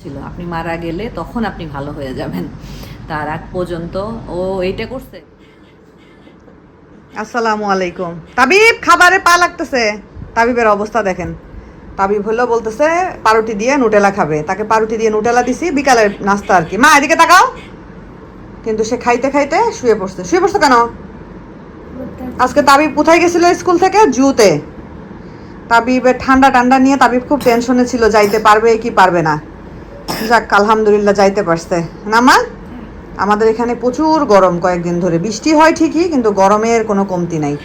ছিল আপনি মারা গেলে তখন আপনি ভালো হয়ে যাবেন, তার আগ পর্যন্ত ও এইটা করছে। আসসালামু আলাইকুম। তাবিব, খাবারে পা লাগতেছে। তাবিবের অবস্থা দেখেন। তাবিব হলো বলতেছে পাউরুটি দিয়ে নুটেলা খাবে, তাকে পাউরুটি দিয়ে নুটেলা দিছি, বিকালের নাস্তা আর কি। মা এদিকে তাকাও। কিন্তু সে খাইতে খাইতে শুয়ে পড়ছে। শুয়ে পড়ছে কেন? আজকে তাবিব কোথায় গেছিল স্কুল থেকে? জুতে। তাবিবের ঠান্ডা ঠান্ডা নিয়ে তাবিব খুব টেনশনে ছিল, যাইতে পারবে কি পারবে না। যাক, আলহামদুলিল্লাহ যাইতে পারছে না। মা, আমাদের এখানে প্রচুর গরম, কয়েকদিন ধরে বৃষ্টি হয় ঠিকই, কিন্তু গরমের কোনো কমতি নাই।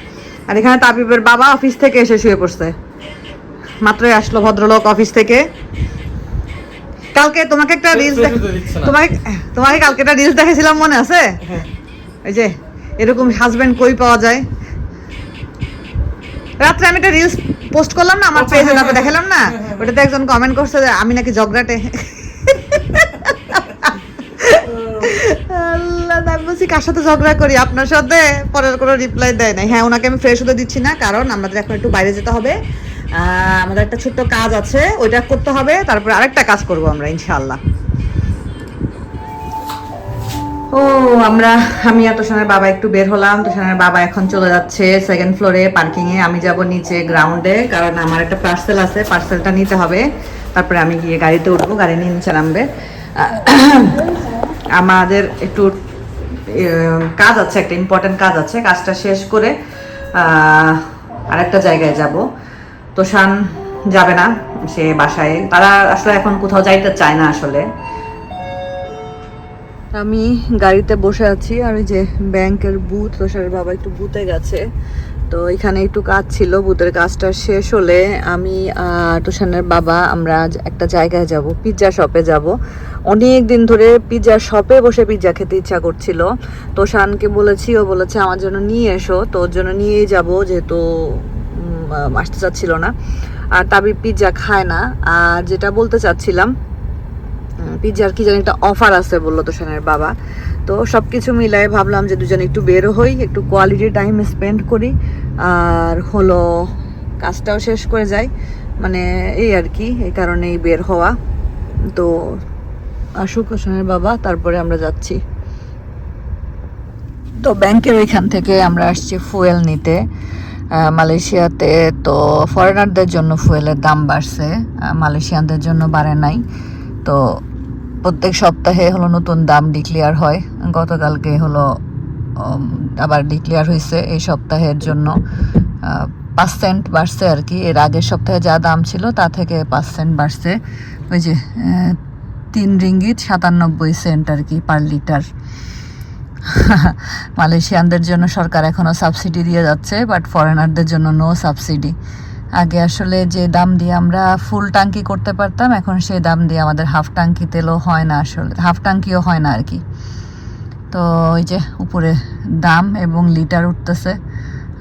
আর এখানে তাবিবের বাবা অফিস থেকে এসে শুয়ে পড়ছে, মাত্রই আসলো ভদ্রলোক অফিস থেকে। কালকে তোমাকে একটা রিলস তোমাকে তোমাকে কালকে একটা রিলস দেখেছিলাম, মনে আছে? ওই যে এরকম হাজবেন্ড কই পাওয়া যায়। রাত্রে আমি একটা রিলস পোস্ট করলাম না আমার পেজে, তারপরে দেখালাম না, ওটাতে একজন কমেন্ট করছে যে আমি নাকি ঝগড়াটে। আল্লাহ, আমি বলছি কার সাথে ঝগড়া করি? আপনার সাথে। পরের কোনো রিপ্লাই দেয় নাই। হ্যাঁ, ওনাকে আমি ফ্রেশ হতে দিচ্ছি না, কারণ আমাদের এখন একটু বাইরে যেতে হবে। আমাদের একটা ছোট্ট কাজ আছে, ওইটা করতে হবে, তারপরে আরেকটা কাজ করব আমরা ইনশাআল্লাহ। ও আমি আর তোষানের বাবা একটু বের হলাম। তোষানের বাবা এখন চলে যাচ্ছে সেকেন্ড ফ্লোরে পার্কিংয়ে, আমি যাব নিচে গ্রাউন্ডে, কারণ আমার একটা পার্সেল আছে, পার্সেলটা নিতে হবে। তারপরে আমি গিয়ে গাড়িতে উঠবো, গাড়ি নিয়ে নিচে নামবে। আমাদের একটু কাজ আছে, একটা ইম্পর্টেন্ট কাজ আছে, কাজটা শেষ করে আরেকটা জায়গায় যাব। তোষান যাবে না, সে বাসায়। তারা আসলে এখন কোথাও যাইতে চায় না আসলে। আমি গাড়িতে বসে আছি, আর ওই যে ব্যাংকের বুথ, তোষারের বাবা একটু বুথে গেছে, তো এখানে একটু কাজ ছিল। বুথের কাজটা শেষ হলে আমি আর তোষানের বাবা আমরা একটা জায়গায় যাব, পিৎজা শপে যাব। অনেক দিন ধরে পিৎজা শপে বসে পিৎজা খেতে ইচ্ছা করছিল। তোষানকে বলেছি, ও বলেছে আমার জন্য নিয়ে এসো, তো ওর জন্য নিয়েই যাব, যেহেতু আসতে চাচ্ছিল না। আর তাবিব পিৎজা খায় না। আর যেটা বলতে চাচ্ছিলাম, পিৎজার কি জানি একটা অফার আছে বললো তোষানের বাবা। তো সব কিছু মিলাই ভাবলাম যে দুজনে একটু বেরো হই, একটু কোয়ালিটি টাইম স্পেন্ড করি, আর হলো কাজটাও শেষ করে যাই, মানে এই আর কি, এই কারণেই বের হওয়া। তো আসুক তোষানের বাবা, তারপরে আমরা যাচ্ছি। তো ব্যাংকের ওইখান থেকে আমরা আসছি ফুয়েল নিতে মালয়েশিয়াতে। তো ফরেনারদের জন্য ফুয়েলের দাম বাড়ছে, মালয়েশিয়ানদের জন্য বাড়ে নাই। তো প্রত্যেক সপ্তাহে হলো নতুন দাম ডিক্লেয়ার হয়। গতকালকে হলো আবার ডিক্লেয়ার হয়েছে এই সপ্তাহের জন্য। 5 সেন্ট বাড়ছে আর কি, এর আগের সপ্তাহে যা দাম ছিল তা থেকে 5 সেন্ট বাড়ছে। ওই যে 3 রিঙ্গিত 97 সেন্ট আর কি পার লিটার। মালয়েশিয়ানদের জন্য সরকার এখনও সাবসিডি দিয়ে যাচ্ছে, বাট ফরেনারদের জন্য নো সাবসিডি। আগে আসলে যে দাম দিয়ে আমরা ফুল ট্যাঙ্কি করতে পারতাম, এখন সেই দাম দিয়ে আমাদের হাফ ট্যাঙ্কি তেলও হয় না, আসলে হাফ ট্যাঙ্কিও হয় না আর কি। তো ওই যে উপরে দাম এবং লিটার উঠতেছে।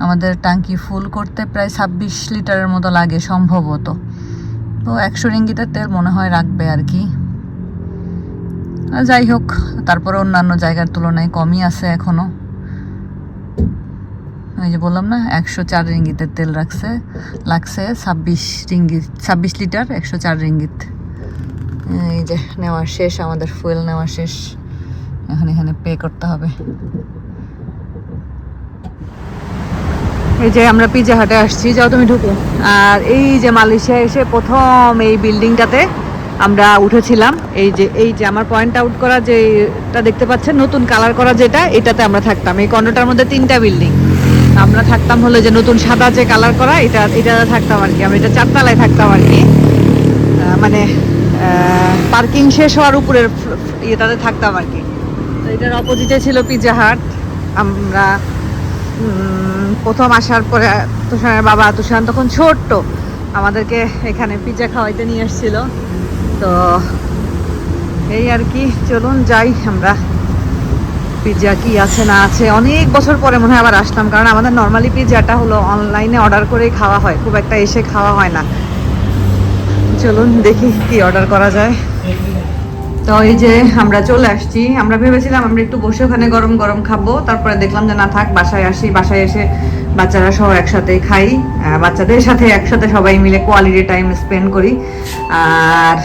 আমাদের ট্যাঙ্কি ফুল করতে প্রায় 26 লিটারের মতো লাগে সম্ভবত। তো 100 রিঙ্গিতের তেল মনে হয় রাখবে আর কি। যাই হোক, তারপরে অন্যান্য জায়গার তুলনায় কমই আছে এখনো। ওই যে বললাম না, 104 রিঙ্গিতের তেল লাগছে 26 লিটার 104 রিঙ্গিত। এই যে নেওয়া শেষ, আমাদের ফুয়েল নেওয়া শেষ, এখন এখানে পে করতে হবে। এই যে আমরা পিৎজা হাটে আসছি, যাও তুমি ঢুকে। আর এই যে মালয়েশিয়া এসে প্রথম এই বিল্ডিংটাতে আমরা উঠেছিলাম। এই যে আমার পয়েন্ট আউট করা যেটা দেখতে পাচ্ছেন, নতুন কালার করা যেটা, এটাতে আমরা থাকতাম। এই কর্নারটার মধ্যে 3টা বিল্ডিং, আমরা থাকতাম হলো যে নতুন সাদা যে কালার করা, এটাতে থাকতাম আর কি। আমরা এটা 4 তলায় থাকতাম আর কি, মানে পার্কিং শেষ হওয়ার উপরের ইয়েটাতে থাকতাম আর কি। তো এটার অপোজিটে ছিল পিৎজা হাট। আমরা প্রথম আসার পরে তুষানের বাবা, তুষান তখন ছোট্ট, আমাদেরকে এখানে পিৎজা খাওয়াইতে নিয়ে আসছিল। তো এই আর কি, চলুন যাই আমরা। পিৎজা কি আছে না আছে, অনেক বছর পরে মনে হয় আবার আসলাম, কারণ আমাদের নর্মালি পিৎজাটা হলো অনলাইনে অর্ডার করেই খাওয়া হয়, খুব একটা এসে খাওয়া হয় না। চলুন দেখি কি অর্ডার করা যায়। তো এই যে আমরা চলে আসছি। আমরা ভেবেছিলাম আমরা একটু বসে ওখানে গরম গরম খাবো, তারপরে দেখলাম যে না থাক, বাসায় আসি, বাসায় এসে বাচ্চারা সহ একসাথে খাই, বাচ্চাদের সাথে একসাথে সবাই মিলে কোয়ালিটি টাইম স্পেন্ড করি। আর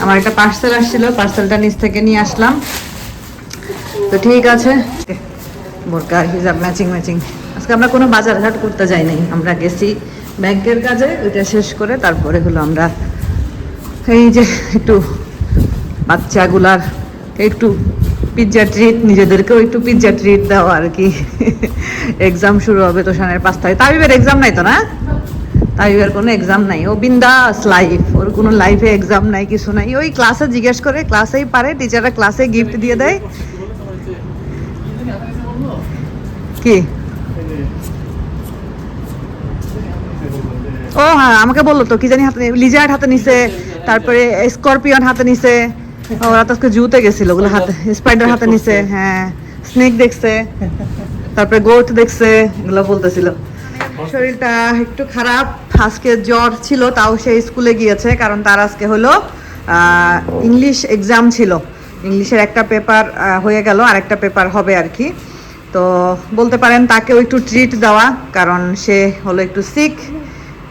আমার একটা পার্সেল আসছিল, পার্সেলটা নিচ থেকে নিয়ে আসলাম। তো ঠিক আছে, বোরকা হিজাব ম্যাচিং ম্যাচিং। আজকে আমরা কোনো বাজার ঘাট করতে যাই নাই, আমরা গেছি ব্যাংকের কাজে, ওইটা শেষ করে তারপরে হলো আমরা এই যে একটু বাচ্চাগুলার একটু পিৎজা ট্রিট, নিজেদেরকেও একটু পিৎজা ট্রিট দেওয়া আর কি। এক্সাম শুরু হবে তোষানের 5 তারিখ। তাবিবের এক্সাম নাই তো না? তাবিবের কোনো এক্সাম নাই, ও বিন্দাস লাইফ, ওর কোনো লাইফে এক্সাম নাই, কিছু নাই। ওই ক্লাসে জিজ্ঞেস করে, ক্লাসেই পারে, টিচাররা ক্লাসে গিফট দিয়ে দেয়। কি? ও হ্যাঁ, আমাকে বললো তো কি জানি হাতে, লিজার্ড হাতে নিছে, তারপরে স্করপিয়ন হাতে নিছে, ওরা তো আজকে জুতে গেছিল, ওগুলো হাতে, স্পাইডার হাতে নিছে, হ্যাঁ স্নেক দেখছে, তারপরে গোট দেখছে, এগুলো বলতেছিল। শরীরটা একটু খারাপ, আজকে জ্বর ছিল, তাও সে স্কুলে গিয়েছে, কারণ তার আজকে হলো ইংলিশ এক্সাম ছিল। ইংলিশের একটা পেপার হয়ে গেল, আর একটা পেপার হবে আর কি। তো বলতে পারেন তাকেও একটু ট্রিট দেওয়া, কারণ সে হলো একটু সিক।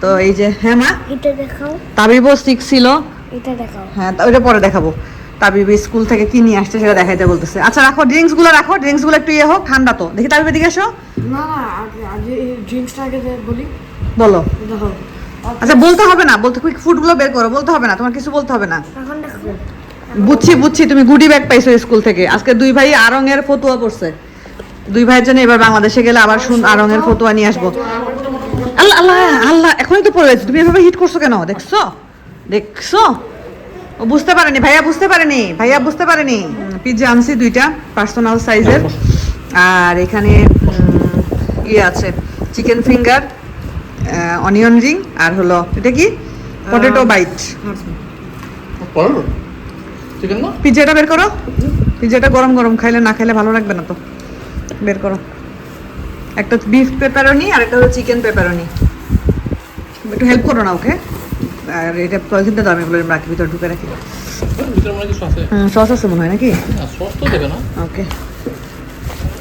তো এই যে, হ্যাঁ মা, এটা দেখাও, তাবিবও সিক ছিল। এটা দেখাও। হ্যাঁ, ওইটা পরে দেখাবো। তাবিব স্কুল থেকে কি নিয়ে আসছে সেটা দেখাইতে বলতেছে। আচ্ছা রাখো, ড্রিঙ্কসগুলো রাখো, ড্রিঙ্কসগুলো একটু ইয়ে হোক, ঠান্ডা তো। দেখি তাবিবের দিকে এসো। না আগে ড্রিঙ্কসটা আগে বলি। বলো। দেখো, আচ্ছা বলতে হবে না, বলতে কুইক ফুডগুলো বের করো, বলতে হবে না, তোমার কিছু বলতে হবে না। এখন দেখো। বুঝছি, তুমি গুডি ব্যাগ পাইছো স্কুল থেকে। আজকে 2 ভাই আরং এর ফতুয়া পড়ছে। 2 ভাইয়ের জন্য এবার বাংলাদেশে গেলে আবার আরং এর ফতুয়া নিয়ে আসবো। আল্লাহ আল্লাহ আল্লাহ, এখনই তো পড়ে গেছে, তুমি এভাবে হিট করছো কেন? দেখছো ও বুঝতে পারেনি, ভাইয়া বুঝতে পারেনি। পিৎজা আনছি 2টা পার্সোনাল সাইজের, আর এখানে ইয়ে আছে চিকেন ফিঙ্গার, অনিয়ন রিং, আর হলো এটা কি পটেটো বাইট। পিৎজাটা বের করো, পিৎজাটা গরম গরম, খাইলে না খাইলে ভালো লাগবে না তো। বের করো, একটা বিফ পেপারনি আর একটা হলো চিকেন পেপারনি। একটু হেল্প করো না ওকে। আর এটা পলিথিনটা দাও, আমি এগুলো রাখি, ভিতরে ঢুকে রাখি। সস আছে মনে হয় নাকি? সস তো দেবে না। ওকে,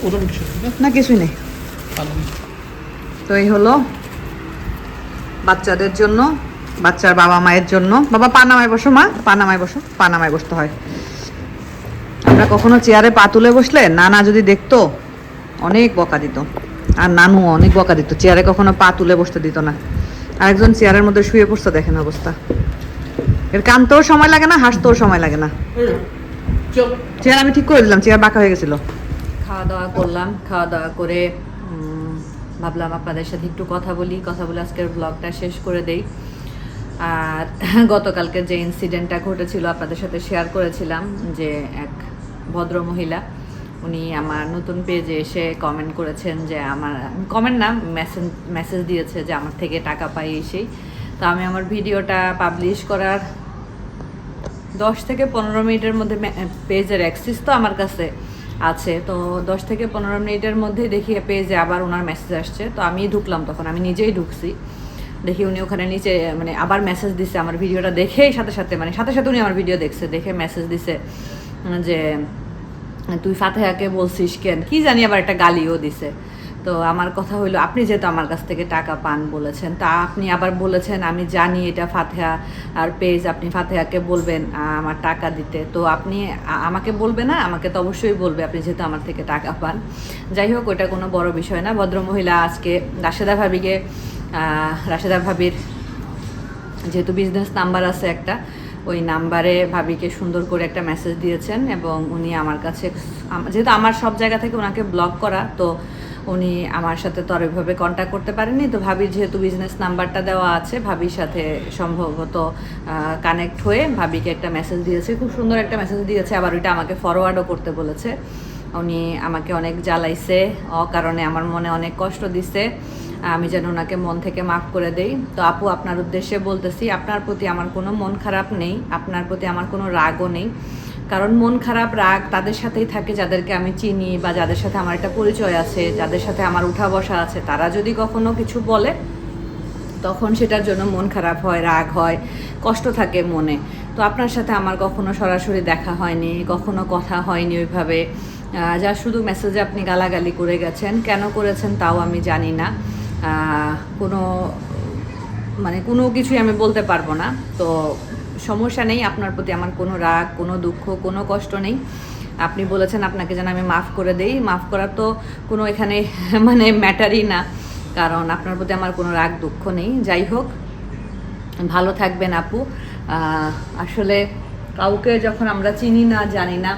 ওটা কিছু না কিছুই নেই। তো এই হলো বাচ্চাদের জন্য, বাচ্চার বাবা মায়ের জন্য। বাবা পা নামায় বসো, মা পা নামায় বসো, পা নামায় বসতে হয়। আমরা কখনো চেয়ারে পা তুলে বসলে নানা যদি দেখতো অনেক বকা দিত, আর নানু অনেক বকা দিত, চেয়ারে কখনো পা তুলে বসতে দিত না। আরেকজন চেয়ারের মধ্যে শুয়ে পড়ছে, দেখেন অবস্থা। এর কানতেও সময় লাগে না, হাসতেও সময় লাগে না। চেয়ার আমি ঠিক করে দিলাম, চেয়ার বাঁকা হয়ে গেছিল। খাওয়া দাওয়া করলাম, খাওয়া দাওয়া করে ভাবলাম আপনাদের সাথে একটু কথা বলে আজকের ব্লগটা শেষ করে দেই। আর গতকালকে যে ইনসিডেন্টটা ঘটেছিল আপনাদের সাথে শেয়ার করেছিলাম, যে এক ভদ্র মহিলা, উনি আমার নতুন পেজে এসে কমেন্ট করেছেন, যে আমার কমেন্ট না, মেসেজ দিয়েছে যে আমার থেকে টাকা পাই এসেই। তো আমি আমার ভিডিওটা পাবলিশ করার 10 থেকে 15 মিনিটের মধ্যে পেজের অ্যাক্সেস তো আমার কাছে আছে, তো 10 থেকে 15 মিনিটের মধ্যে দেখি পেজে আবার ওনার মেসেজ আসছে। তো আমি ঢুকলাম, তখন আমি নিজেই ঢুকছি, দেখি উনি ওখানে নিচে মানে আবার মেসেজ দিছে আমার ভিডিওটা দেখেই, সাথে সাথে উনি আমার ভিডিও দেখছে, দেখে মেসেজ দিছে যে তুই ফাতেহাকে বলছিস কেন, কি জানি, আবার একটা গালিও দিছে। তো আমার কথা হইলো, আপনি যেহেতু আমার কাছ থেকে টাকা পান বলেছেন, তা আপনি আবার বলেছেন আমি জানি এটা ফাতেহা আর পেজ, আপনি ফাতেহাকে বলবেন আমার টাকা দিতে, তো আপনি আমাকে বলবে না? আমাকে তো অবশ্যই বলবে, আপনি যেহেতু আমার থেকে টাকা পান। যাই হোক, ওইটা কোনো বড় বিষয় না। ভদ্রমহিলা আজকে রাশেদা ভাবির যেহেতু বিজনেস নাম্বার আছে একটা, ওই নাম্বারে ভাবিকে সুন্দর করে একটা মেসেজ দিয়েছেন, এবং উনি আমার কাছে, যেহেতু আমার সব জায়গা থেকে ওনাকে ব্লক করা, তো উনি আমার সাথে তো আর ওইভাবে কন্ট্যাক্ট করতে পারেননি। তো ভাবির যেহেতু বিজনেস নাম্বারটা দেওয়া আছে, ভাবির সাথে সম্ভবত কানেক্ট হয়ে ভাবিকে একটা মেসেজ দিয়েছে, খুব সুন্দর একটা মেসেজ দিয়েছে, আবার ওইটা আমাকে ফরওয়ার্ডও করতে বলেছে। উনি আমাকে অনেক জ্বালাইছে, অকারণে আমার মনে অনেক কষ্ট দিছে, আমি যেন ওনাকে মন থেকে মাফ করে দেই। তো আপু, আপনার উদ্দেশ্যে বলতেছি, আপনার প্রতি আমার কোনো মন খারাপ নেই, আপনার প্রতি আমার কোনো রাগও নেই, কারণ মন খারাপ রাগ তাদের সাথেই থাকে যাদেরকে আমি চিনি, বা যাদের সাথে আমার একটা পরিচয় আছে, যাদের সাথে আমার উঠা বসা আছে। তারা যদি কখনো কিছু বলে, তখন সেটার জন্য মন খারাপ হয়, রাগ হয়, কষ্ট থাকে মনে। তো আপনার সাথে আমার কখনো সরাসরি দেখা হয়নি, কখনো কথা হয়নি ওইভাবে, যা শুধু মেসেজে আপনি গালাগালি করে গেছেন। কেন করেছেন তাও আমি জানি না, কোনো কিছুই আমি বলতে পারবো না। তো সমস্যা নেই, আপনার প্রতি আমার কোনো রাগ, কোনো দুঃখ, কোনো কষ্ট নেই। আপনি বলেছেন আপনাকে যেন আমি মাফ করে দেই, মাফ করা তো কোনো এখানে মানে ম্যাটারই না, কারণ আপনার প্রতি আমার কোনো রাগ দুঃখ নেই। যাই হোক, ভালো থাকবেন আপু। আসলে কাউকে যখন আমরা চিনি না, জানি না,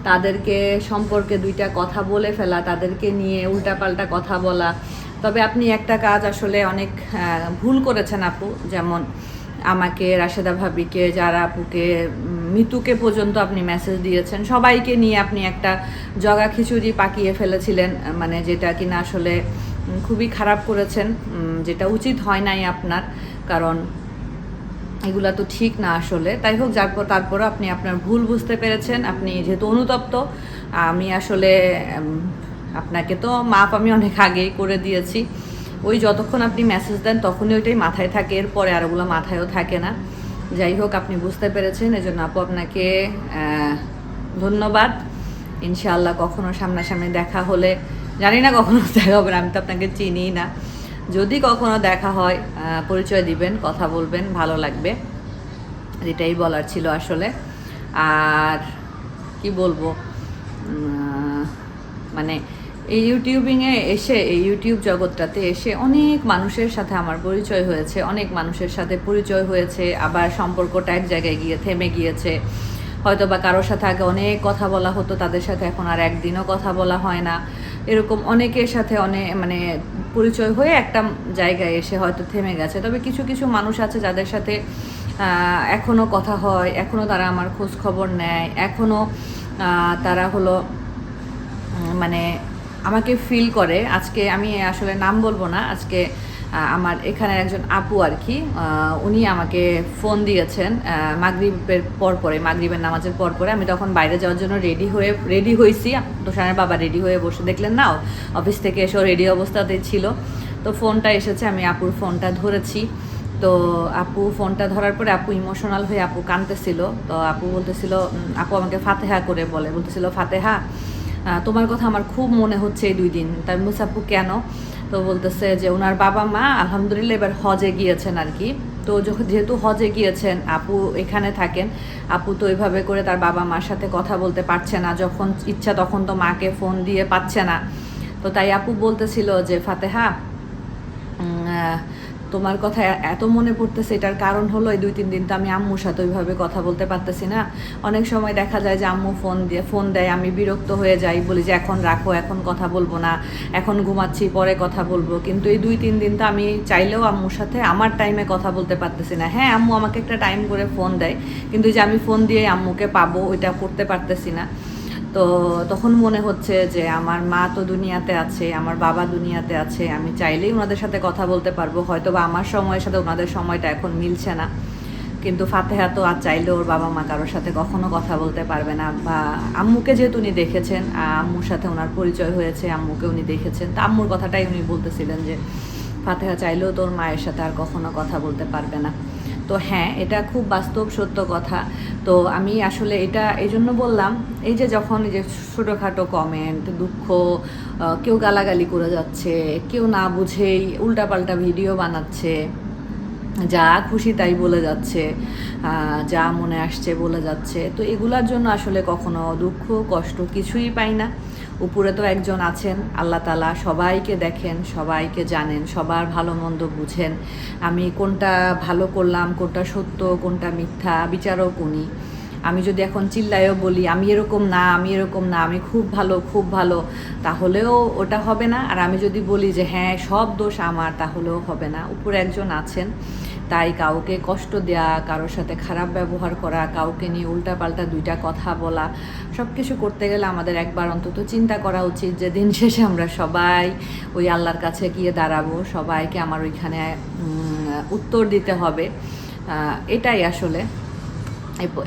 তাদেরকে সম্পর্কে দুইটা কথা বলে ফেলা, তাদেরকে নিয়ে উল্টাপাল্টা কথা বলা। তবে আপনি একটা কাজ আসলে অনেক ভুল করেছেন আপু, যেমন আমাকে, রাশেদা ভাবিকে, যারা আপুকে, মিতুকে পর্যন্ত আপনি মেসেজ দিয়েছেন, সবাইকে নিয়ে আপনি একটা জগা খিচুড়ি পাকিয়ে ফেলেছিলেন, মানে যেটা কিনা আসলে খুবই খারাপ করেছেন, যেটা উচিত হয় নাই আপনার, কারণ এগুলা তো ঠিক না আসলে। তাই হোক, তারপরও আপনি আপনার ভুল বুঝতে পেরেছেন, আপনি যেহেতু অনুতপ্ত, আমি আসলে আপনাকে তো মাপ আমি অনেক আগেই করে দিয়েছি। ওই যতক্ষণ আপনি মেসেজ দেন তখনই ওইটাই মাথায় থাকে, এরপরে আর ওগুলো মাথায়ও থাকে না। যাই হোক, আপনি বুঝতে পেরেছেন, এজন্য আপু আপনাকে ধন্যবাদ। ইনশাআল্লাহ কখনো সামনাসামনি দেখা হলে, জানি না কখনো দেখা হবে না, আমি তো আপনাকে চিনি না, যদি কখনো দেখা হয় পরিচয় দিবেন, কথা বলবেন, ভালো লাগবে। এটাই বলার ছিল আসলে। আর কি বলবো, মানে এই ইউটিউবিংয়ে এসে, এই ইউটিউব জগৎটাতে এসে অনেক মানুষের সাথে আমার পরিচয় হয়েছে, অনেক মানুষের সাথে পরিচয় হয়েছে, আবার সম্পর্কটা এক জায়গায় গিয়ে থেমে গিয়েছে। হয়তো বা কারোর সাথে আগে অনেক কথা বলা হতো, তাদের সাথে এখন আর একদিনও কথা বলা হয় না। এরকম অনেকের সাথে অনেক মানে পরিচয় হয়ে একটা জায়গায় এসে হয়তো থেমে গেছে। তবে কিছু কিছু মানুষ আছে যাদের সাথে এখনও কথা হয়, এখনও তারা আমার খোঁজ খবর নেয়, এখনও তারা হলো মানে আমাকে ফিল করে। আজকে আমি আসলে নাম বলবো না, আজকে আমার এখানে একজন আপু আর কি, উনি আমাকে ফোন দিয়েছেন মাগরিবের পরে, মাগরিবের নামাজের পরে। আমি তখন বাইরে যাওয়ার জন্য রেডি হয়েছি, তোষানের বাবা রেডি হয়ে বসে, দেখলেন না, অফিস থেকে এসেও রেডি অবস্থাতেই ছিল। তো ফোনটা এসেছে, আমি আপুর ফোনটা ধরেছি। তো আপু ফোনটা ধরার পরে আপু ইমোশনাল হয়ে আপু কাঁদতেছিল। তো আপু বলতেছিল, আপু আমাকে ফাতেহা করে বলতেছিল, ফাতেহা তোমার কথা আমার খুব মনে হচ্ছে এই 2 দিন। তাই বলছি, আপু কেন? তো বলতেছে যে ওনার বাবা মা আলহামদুলিল্লাহ এবার হজে গিয়েছেন আর কি। তো যেহেতু হজে গিয়েছেন, আপু এখানে থাকেন, আপু তো ওইভাবে করে তার বাবা মার সাথে কথা বলতে পারছে না, যখন ইচ্ছা তখন তো মাকে ফোন দিয়ে পাচ্ছে না। তো তাই আপু বলতেছিল যে ফাতেহা, তোমার কথা এত মনে পড়তেছে, এটার কারণ হলো এই 2-3 দিন তো আমি আম্মুর সাথে ওইভাবে কথা বলতে পারতেছি না। অনেক সময় দেখা যায় যে আম্মু ফোন দেয়, আমি বিরক্ত হয়ে যাই, বলি যে এখন রাখো, এখন কথা বলবো না, এখন ঘুমাচ্ছি, পরে কথা বলবো। কিন্তু এই 2-3 দিন তো আমি চাইলেও আম্মুর সাথে আমার টাইমে কথা বলতে পারতেছি না। হ্যাঁ, আম্মু আমাকে একটা টাইম করে ফোন দেয়, কিন্তু যে আমি ফোন দিয়ে আম্মুকে পাবো ওইটা করতে পারতেছি না। তো তখন মনে হচ্ছে যে আমার মা তো দুনিয়াতে আছে, আমার বাবা দুনিয়াতে আছে, আমি চাইলেই ওনাদের সাথে কথা বলতে পারবো, হয়তো বা আমার সময়ের সাথে ওনাদের সময়টা এখন মিলছে না। কিন্তু ফাতেহা তো আর চাইলে ওর বাবা মা কারোর সাথে কখনো কথা বলতে পারবে না। বা আম্মুকে যেহেতু উনি দেখেছেন, আম্মুর সাথে ওনার পরিচয় হয়েছে, আম্মুকে উনি দেখেছেন, তা আম্মুর কথাটাই উনি বলতেছিলেন যে ফাতেহা চাইলেও তোর মায়ের সাথে আর কখনো কথা বলতে পারবে না। তো হ্যাঁ, এটা খুব বাস্তব সত্য কথা। তো আমি আসলে এটা এই জন্য বললাম, এই যে যখন এই যে ছোটোখাটো কমেন্ট, দুঃখ, কেউ গালাগালি করে যাচ্ছে, কেউ না বুঝেই উল্টাপাল্টা ভিডিও বানাচ্ছে, যা খুশি তাই বলে যাচ্ছে, যা মনে আসছে বলে যাচ্ছে, তো এগুলার জন্য আসলে কখনো দুঃখ কষ্ট কিছুই পাই না। উপরে তো একজন আছেন, আল্লাহ তাআলা, সবাইকে দেখেন, সবাইকে জানেন, সবার ভালো মন্দ বুঝেন। আমি কোনটা ভালো করলাম, কোনটা সত্য, কোনটা মিথ্যা, বিচারক উনি। আমি যদি এখন চিল্লায়ও বলি আমি এরকম না, আমি এরকম না, আমি খুব ভালো, তাহলেও ওটা হবে না। আর আমি যদি বলি যে হ্যাঁ সব দোষ আমার, তাহলেও হবে না। উপরে একজন আছেন, তাই কাউকে কষ্ট দেওয়া, কারোর সাথে খারাপ ব্যবহার করা, কাউকে নিয়ে উল্টাপাল্টা 2টা কথা বলা, সব কিছু করতে গেলে আমাদের একবার অন্তত চিন্তা করা উচিত যে দিন শেষে আমরা সবাই ওই আল্লাহর কাছে গিয়ে দাঁড়াবো, সবাইকে আমার ওইখানে উত্তর দিতে হবে। এটাই আসলে।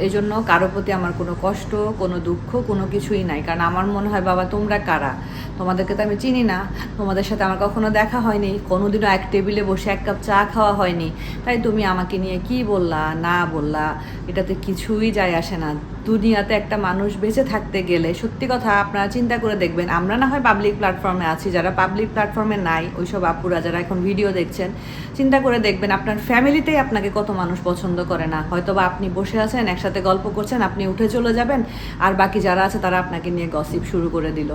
এই জন্য কারো প্রতি আমার কোনো কষ্ট, কোনো দুঃখ, কোনো কিছুই নাই। কারণ আমার মনে হয় বাবা তোমরা কারা, তোমাদেরকে তো আমি চিনি না, তোমাদের সাথে আমার কখনো দেখা হয়নি, কোনোদিনও এক টেবিলে বসে 1 কাপ চা খাওয়া হয়নি, তাই তুমি আমাকে নিয়ে কি বললা না বললা এটাতে কিছুই যায় আসে না। দুনিয়াতে একটা মানুষ বেঁচে থাকতে গেলে সত্যি কথা আপনারা চিন্তা করে দেখবেন, আমরা না হয় পাবলিক প্ল্যাটফর্মে আছি, যারা পাবলিক প্ল্যাটফর্মে নাই ওইসব আপুরা যারা এখন ভিডিও দেখছেন, চিন্তা করে দেখবেন আপনার ফ্যামিলিতেই আপনাকে কত মানুষ পছন্দ করে না। হয়তো বা আপনি বসে আছেন, একসাথে গল্প করছেন, আপনি উঠে চলে যাবেন, আর বাকি যারা আছে তারা আপনাকে নিয়ে গসিপ শুরু করে দিল।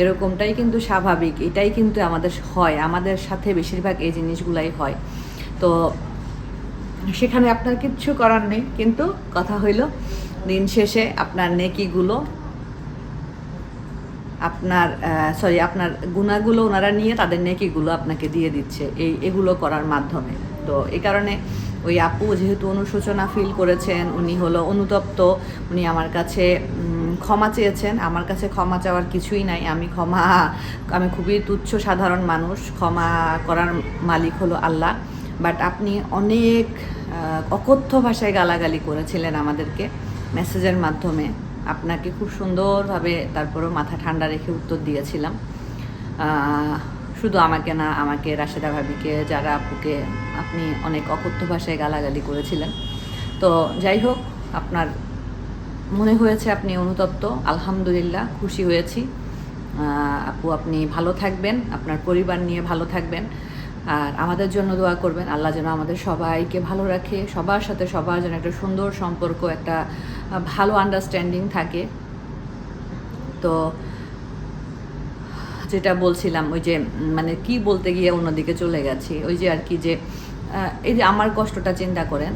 এরকমটাই কিন্তু স্বাভাবিক, এটাই কিন্তু আমাদের হয়, আমাদের সাথে বেশিরভাগ এই জিনিসগুলাই হয়। তো সেখানে আপনার কিচ্ছু করার নেই, কিন্তু কথা হইল দিন শেষে আপনার নেকিগুলো আপনার গুনাহগুলো ওনারা নিয়ে তাদের নেকিগুলো আপনাকে দিয়ে দিচ্ছে এগুলো করার মাধ্যমে। তো এই কারণে ওই আপু যেহেতু অনুশোচনা ফিল করেছেন, উনি হলো অনুতপ্ত, উনি আমার কাছে ক্ষমা চেয়েছেন। আমার কাছে ক্ষমা চাওয়ার কিছুই নাই, আমি খুবই তুচ্ছ সাধারণ মানুষ, ক্ষমা করার মালিক হলো আল্লাহ। বাট আপনি অনেক অকথ্য ভাষায় গালাগালি করেছিলেন আমাদেরকে মেসেজের মাধ্যমে, আপনাকে খুব সুন্দরভাবে তারপরেও মাথা ঠান্ডা রেখে উত্তর দিয়েছিলাম। শুধু আমাকে না, আমাকে, রাশেদা ভাবিকে, যারা আপুকে আপনি অনেক অকথ্য ভাষায় গালাগালি করেছিলেন। তো যাই হোক, আপনার মনে হয়েছে আপনি অনুতপ্ত, আলহামদুলিল্লাহ, খুশি হয়েছি। আপু আপনি ভালো থাকবেন, আপনার পরিবার নিয়ে ভালো থাকবেন, আর আমাদের জন্য দোয়া করবেন। আল্লাহ যেন আমাদের সবাইকে ভালো রাখে, সবার সাথে সবার যেন একটা সুন্দর সম্পর্ক, একটা ভালো আন্ডারস্ট্যান্ডিং থাকে। তো যেটা বলছিলাম, ওই যে মানে কি বলতে গিয়ে অন্যদিকে চলে গেছি, ওই যে আর কি, যে এই যে আমার কষ্টটা চিন্তা করেন,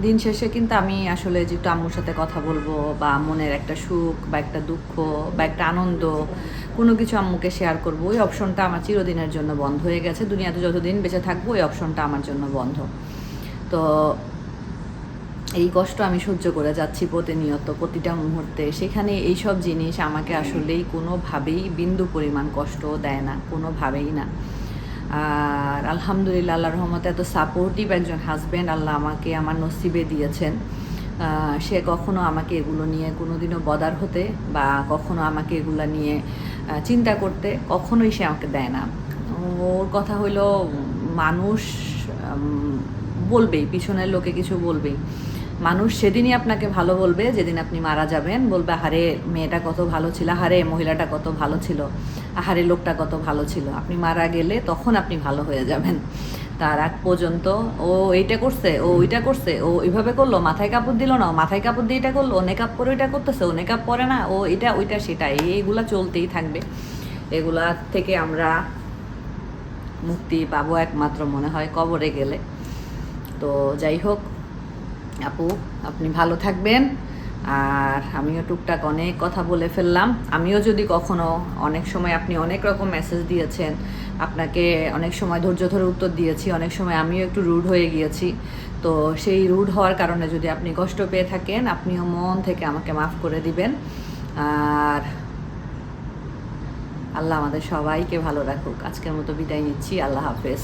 দিন শেষে কিন্তু আমি আসলে যেহেতু আম্মুর সাথে কথা বলবো, বা মনের একটা সুখ বা একটা দুঃখ বা একটা আনন্দ কোনো কিছু আম্মুকে শেয়ার করবো, ওই অপশনটা আমার চিরদিনের জন্য বন্ধ হয়ে গেছে। দুনিয়াতে যতদিন বেঁচে থাকবো ওই অপশনটা আমার জন্য বন্ধ। তো এই কষ্ট আমি সহ্য করে যাচ্ছি প্রতিনিয়ত, প্রতিটা মুহূর্তে। সেখানে এইসব জিনিস আমাকে আসলেই কোনোভাবেই বিন্দু পরিমাণ কষ্ট দেয় না, কোনোভাবেই না। আর আলহামদুলিল্লাহ, আল্লাহর রহমতে এত সাপোর্টিভ একজন হাজব্যান্ড আল্লাহ আমাকে আমার নসিবে দিয়েছেন। সে কখনো আমাকে এগুলো নিয়ে কোনোদিনও বদার হতে বা কখনো আমাকে এগুলো নিয়ে চিন্তা করতে কখনোই সে আমাকে দেয় না। ওর কথা হইলো, মানুষ বলবেই, পিছনের লোকে কিছু বলবেই। মানুষ সেদিনই আপনাকে ভালো বলবে যেদিন আপনি মারা যাবেন, বলবে আহারে মেয়েটা কত ভালো ছিল, আহারে মহিলাটা কত ভালো ছিল, আহারে লোকটা কত ভালো ছিল। আপনি মারা গেলে তখন আপনি ভালো হয়ে যাবেন। তার আগ পর্যন্ত ও এইটা করছে, ও ওইটা করছে, ও এইভাবে করলো, মাথায় কাপড় দিল না, ও মাথায় কাপড় দিয়ে এটা করলো, ও নেকাপ পরে ওইটা করতেছে, ও নেকাপ পরে না, ও এটা ওইটা সেটা, এইগুলা চলতেই থাকবে। এগুলা থেকে আমরা মুক্তি পাবো একমাত্র মনে হয় কবরে গেলে। তো যাই হোক আপু, আপনি ভালো থাকবেন। আর আমিও টুকটাক অনেক কথা বলে ফেললাম। আমিও যদি কখনো, অনেক সময় আপনি অনেক রকম মেসেজ দিয়েছেন, আপনাকে অনেক সময় ধৈর্য ধরে উত্তর দিয়েছি, অনেক সময় আমিও একটু রুড হয়ে গিয়েছি। তো সেই রুড হওয়ার কারণে যদি আপনি কষ্ট পেয়ে থাকেন, আপনিও মন থেকে আমাকে মাফ করে দিবেন। আর আল্লাহ আমাদের সবাইকে ভালো রাখুক। আজকের মতো বিদায় নিচ্ছি, আল্লাহ হাফেজ।